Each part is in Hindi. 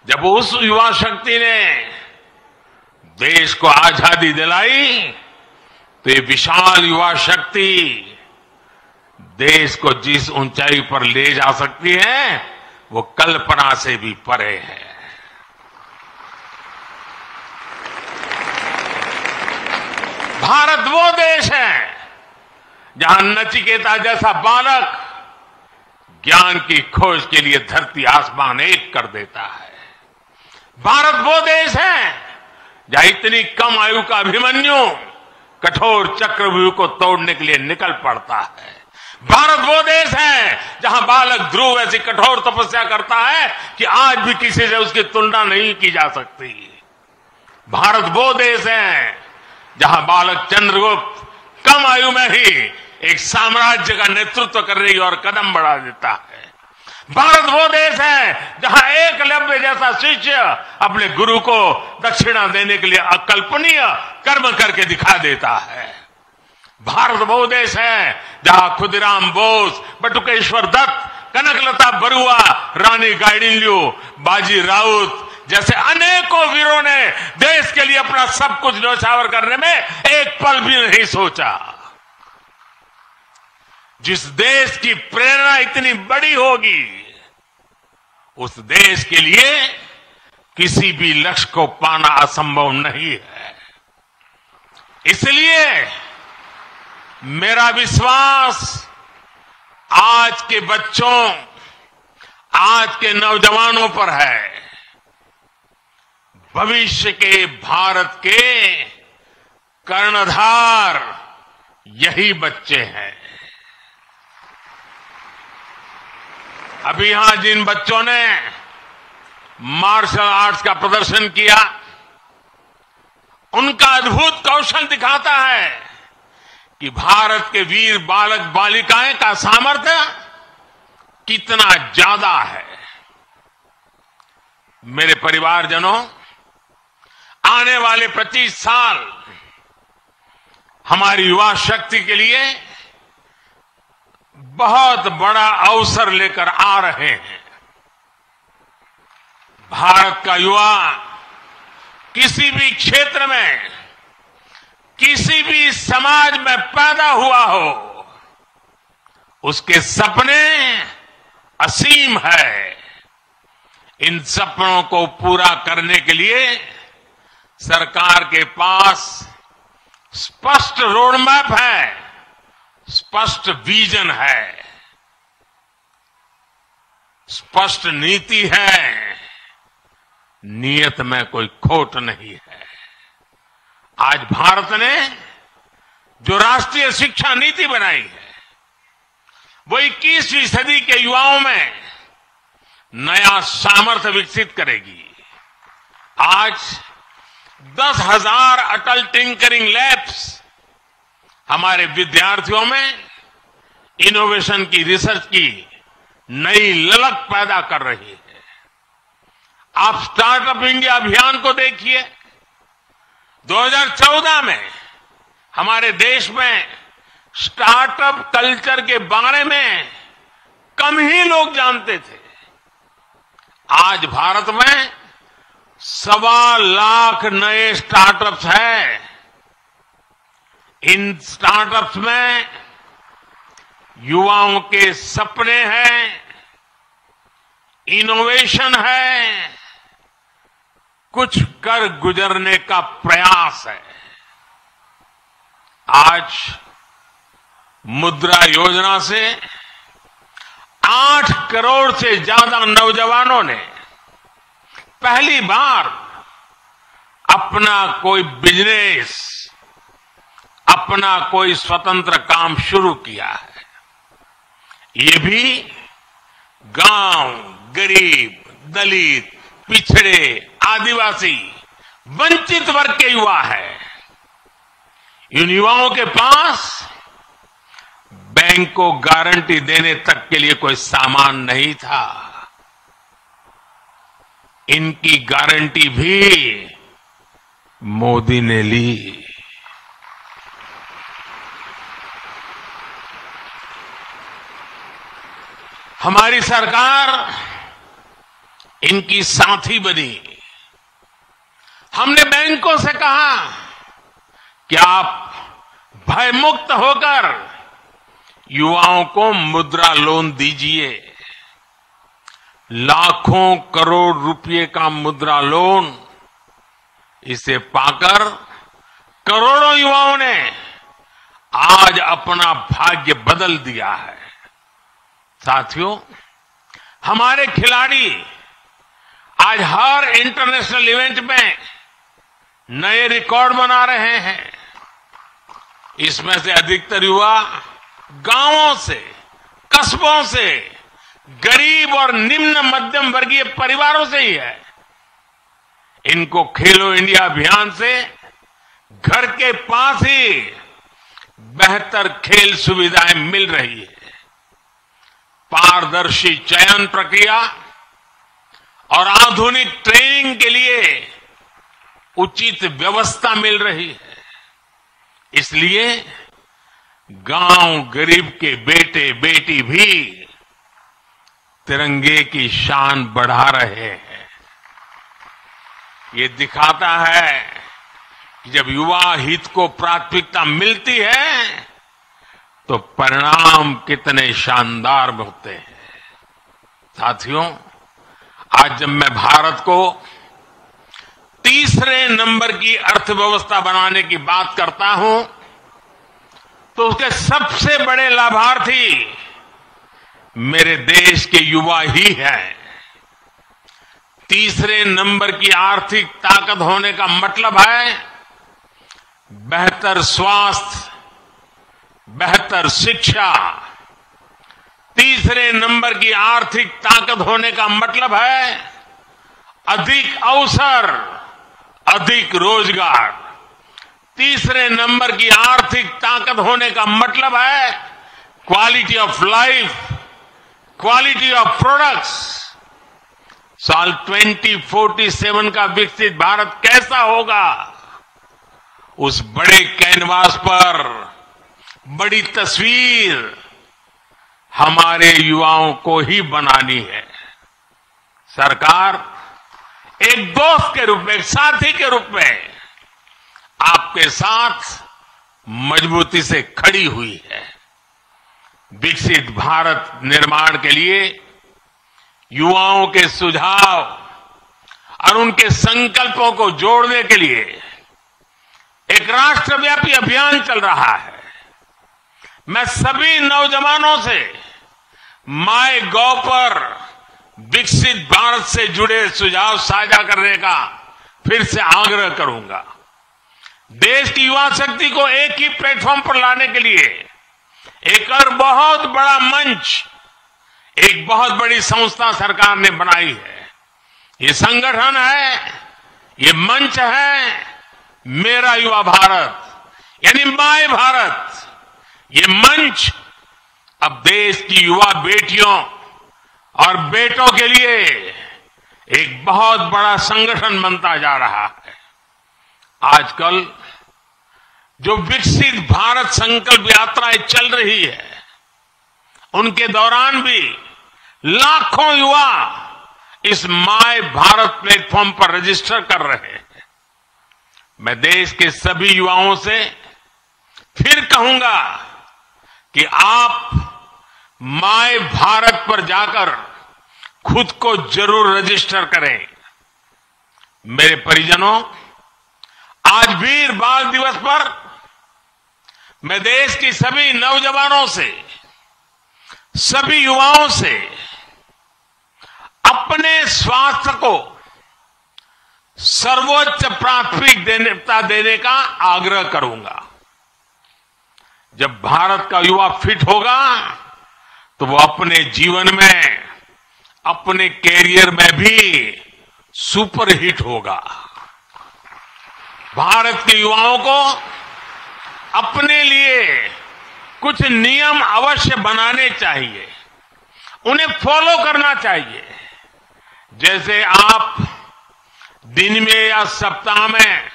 जब उस युवा शक्ति ने देश को आजादी दिलाई तो ये विशाल युवा शक्ति देश को जिस ऊंचाई पर ले जा सकती है वो कल्पना से भी परे है। भारत वो देश है जहां नचिकेता जैसा बालक ज्ञान की खोज के लिए धरती आसमान एक कर देता है। भारत वो देश है जहां इतनी कम आयु का अभिमन्यु कठोर चक्रव्यूह को तोड़ने के लिए निकल पड़ता है। भारत वो देश है जहां बालक ध्रुव ऐसी कठोर तपस्या करता है कि आज भी किसी से उसकी तुलना नहीं की जा सकती। भारत वो देश है जहां बालक चंद्रगुप्त कम आयु में ही एक साम्राज्य का नेतृत्व करने की ओर कदम बढ़ा देता है। भारत वो देश है जहां एकलव्य जैसा शिष्य अपने गुरु को दक्षिणा देने के लिए अकल्पनीय कर्म करके दिखा देता है। भारत वो देश है जहां खुदीराम बोस, बटुकेश्वर दत्त, कनकलता बरुआ, रानी गाइडिंलियू, बाजी राउत जैसे अनेकों वीरों ने देश के लिए अपना सब कुछ न्यौछावर करने में एक पल भी नहीं सोचा। जिस देश की प्रेरणा इतनी बड़ी होगी उस देश के लिए किसी भी लक्ष्य को पाना असंभव नहीं है। इसलिए मेरा विश्वास आज के बच्चों, आज के नौजवानों पर है। भविष्य के भारत के कर्णधार यही बच्चे हैं। अभी यहां जिन बच्चों ने मार्शल आर्ट्स का प्रदर्शन किया उनका अद्भुत कौशल दिखाता है कि भारत के वीर बालक बालिकाएं का सामर्थ्य कितना ज्यादा है। मेरे परिवारजनों, आने वाले 25 साल हमारी युवा शक्ति के लिए बहुत बड़ा अवसर लेकर आ रहे हैं। भारत का युवा किसी भी क्षेत्र में, किसी भी समाज में पैदा हुआ हो, उसके सपने असीम है। इन सपनों को पूरा करने के लिए सरकार के पास स्पष्ट रोड मैप है, स्पष्ट विजन है, स्पष्ट नीति है, नियत में कोई खोट नहीं है। आज भारत ने जो राष्ट्रीय शिक्षा नीति बनाई है वो 21वीं सदी के युवाओं में नया सामर्थ्य विकसित करेगी। आज 10,000 अटल टिंकरिंग लैब्स हमारे विद्यार्थियों में इनोवेशन की, रिसर्च की नई ललक पैदा कर रही है। आप स्टार्टअप इंडिया अभियान को देखिए। 2014 में हमारे देश में स्टार्टअप कल्चर के बारे में कम ही लोग जानते थे। आज भारत में 1.25 लाख नए स्टार्टअप्स हैं। इन स्टार्टअप्स में युवाओं के सपने हैं, इनोवेशन है, कुछ कर गुजरने का प्रयास है। आज मुद्रा योजना से 8 करोड़ से ज्यादा नौजवानों ने पहली बार अपना कोई बिजनेस, अपना कोई स्वतंत्र काम शुरू किया है। ये भी गांव, गरीब, दलित, पिछड़े, आदिवासी, वंचित वर्ग के युवा है। इन युवाओं के पास बैंक को गारंटी देने तक के लिए कोई सामान नहीं था। इनकी गारंटी भी मोदी ने ली। हमारी सरकार इनकी साथी बनी। हमने बैंकों से कहा कि आप भय मुक्त होकर युवाओं को मुद्रा लोन दीजिए। लाखों करोड़ रुपए का मुद्रा लोन, इसे पाकर करोड़ों युवाओं ने आज अपना भाग्य बदल दिया है। साथियों, हमारे खिलाड़ी आज हर इंटरनेशनल इवेंट में नए रिकॉर्ड बना रहे हैं। इसमें से अधिकतर युवा गांवों से, कस्बों से, गरीब और निम्न मध्यम वर्गीय परिवारों से ही है। इनको खेलो इंडिया अभियान से घर के पास ही बेहतर खेल सुविधाएं मिल रही है। पारदर्शी चयन प्रक्रिया और आधुनिक ट्रेनिंग के लिए उचित व्यवस्था मिल रही है। इसलिए गांव गरीब के बेटे बेटी भी तिरंगे की शान बढ़ा रहे हैं। ये दिखाता है कि जब युवा हित को प्राथमिकता मिलती है तो परिणाम कितने शानदार होते हैं। साथियों, आज जब मैं भारत को तीसरे नंबर की अर्थव्यवस्था बनाने की बात करता हूं तो उसके सबसे बड़े लाभार्थी मेरे देश के युवा ही हैं। तीसरे नंबर की आर्थिक ताकत होने का मतलब है बेहतर स्वास्थ्य, बेहतर शिक्षा। तीसरे नंबर की आर्थिक ताकत होने का मतलब है अधिक अवसर, अधिक रोजगार। तीसरे नंबर की आर्थिक ताकत होने का मतलब है quality of life, quality of products. साल 2047 का विकसित भारत कैसा होगा, उस बड़े कैनवास पर बड़ी तस्वीर हमारे युवाओं को ही बनानी है। सरकार एक दोस्त के रूप में, एक साथी के रूप में आपके साथ मजबूती से खड़ी हुई है। विकसित भारत निर्माण के लिए युवाओं के सुझाव और उनके संकल्पों को जोड़ने के लिए एक राष्ट्रव्यापी अभियान चल रहा है। मैं सभी नौजवानों से MyGov पर विकसित भारत से जुड़े सुझाव साझा करने का फिर से आग्रह करूंगा। देश की युवा शक्ति को एक ही प्लेटफॉर्म पर लाने के लिए एक और बहुत बड़ा मंच, एक बहुत बड़ी संस्था सरकार ने बनाई है। ये संगठन है, ये मंच है मेरा युवा भारत, यानी माय भारत। ये मंच अब देश की युवा बेटियों और बेटों के लिए एक बहुत बड़ा संगठन बनता जा रहा है। आजकल जो विकसित भारत संकल्प यात्राएं चल रही है, उनके दौरान भी लाखों युवा इस माय भारत प्लेटफॉर्म पर रजिस्टर कर रहे हैं। मैं देश के सभी युवाओं से फिर कहूंगा कि आप माय भारत पर जाकर खुद को जरूर रजिस्टर करें। मेरे परिजनों, आज वीर बाल दिवस पर मैं देश की सभी नौजवानों से, सभी युवाओं से अपने स्वास्थ्य को सर्वोच्च प्राथमिकता देने का आग्रह करूंगा। जब भारत का युवा फिट होगा तो वो अपने जीवन में, अपने कैरियर में भी सुपरहिट होगा। भारत के युवाओं को अपने लिए कुछ नियम अवश्य बनाने चाहिए, उन्हें फॉलो करना चाहिए। जैसे आप दिन में या सप्ताह में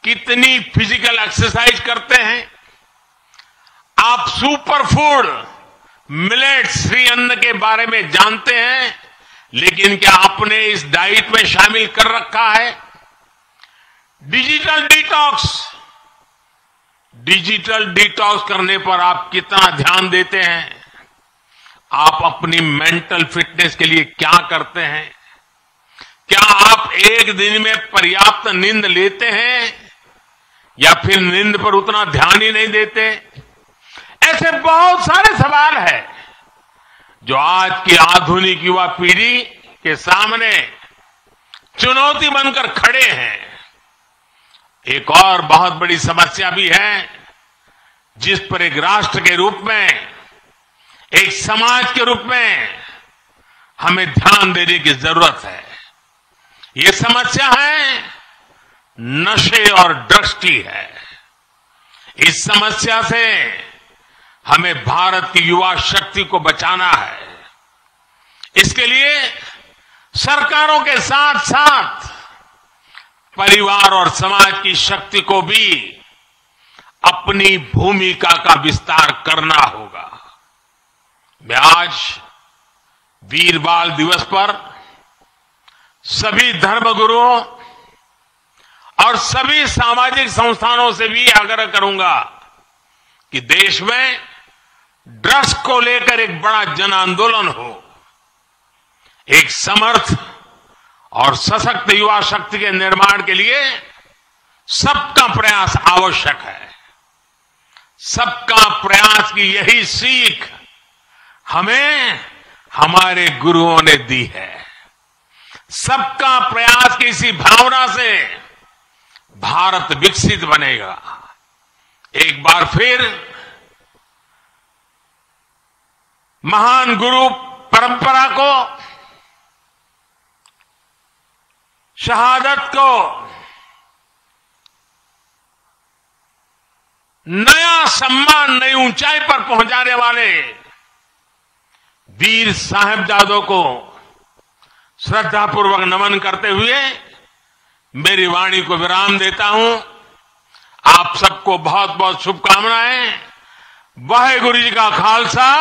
कितनी फिजिकल एक्सरसाइज करते हैं, आप सुपर फूड मिलेट्स, श्री अन्न के बारे में जानते हैं, लेकिन क्या आपने इस डाइट में शामिल कर रखा है डिजिटल डिटॉक्स? डिजिटल डिटॉक्स करने पर आप कितना ध्यान देते हैं? आप अपनी मेंटल फिटनेस के लिए क्या करते हैं? क्या आप एक दिन में पर्याप्त नींद लेते हैं या फिर नींद पर उतना ध्यान ही नहीं देते? ऐसे बहुत सारे सवाल हैं जो आज की आधुनिक युवा पीढ़ी के सामने चुनौती बनकर खड़े हैं। एक और बहुत बड़ी समस्या भी है जिस पर एक राष्ट्र के रूप में, एक समाज के रूप में हमें ध्यान देने की जरूरत है। ये समस्या है नशे और ड्रग्स की है। इस समस्या से हमें भारत की युवा शक्ति को बचाना है। इसके लिए सरकारों के साथ साथ परिवार और समाज की शक्ति को भी अपनी भूमिका का विस्तार करना होगा। मैं आज वीर बाल दिवस पर सभी धर्मगुरुओं और सभी सामाजिक संस्थानों से भी आग्रह करूंगा कि देश में ड्रग्स को लेकर एक बड़ा जन आंदोलन हो। एक समर्थ और सशक्त युवा शक्ति के निर्माण के लिए सबका प्रयास आवश्यक है। सबका प्रयास की यही सीख हमें हमारे गुरुओं ने दी है। सबका प्रयास की इसी भावना से भारत विकसित बनेगा। एक बार फिर महान गुरु परंपरा को, शहादत को नया सम्मान, नई ऊंचाई पर पहुंचाने वाले वीर साहिबजादों को श्रद्धापूर्वक नमन करते हुए मेरी वाणी को विराम देता हूं। आप सबको बहुत बहुत शुभकामनाएं। वाहेगुरु जी का खालसा।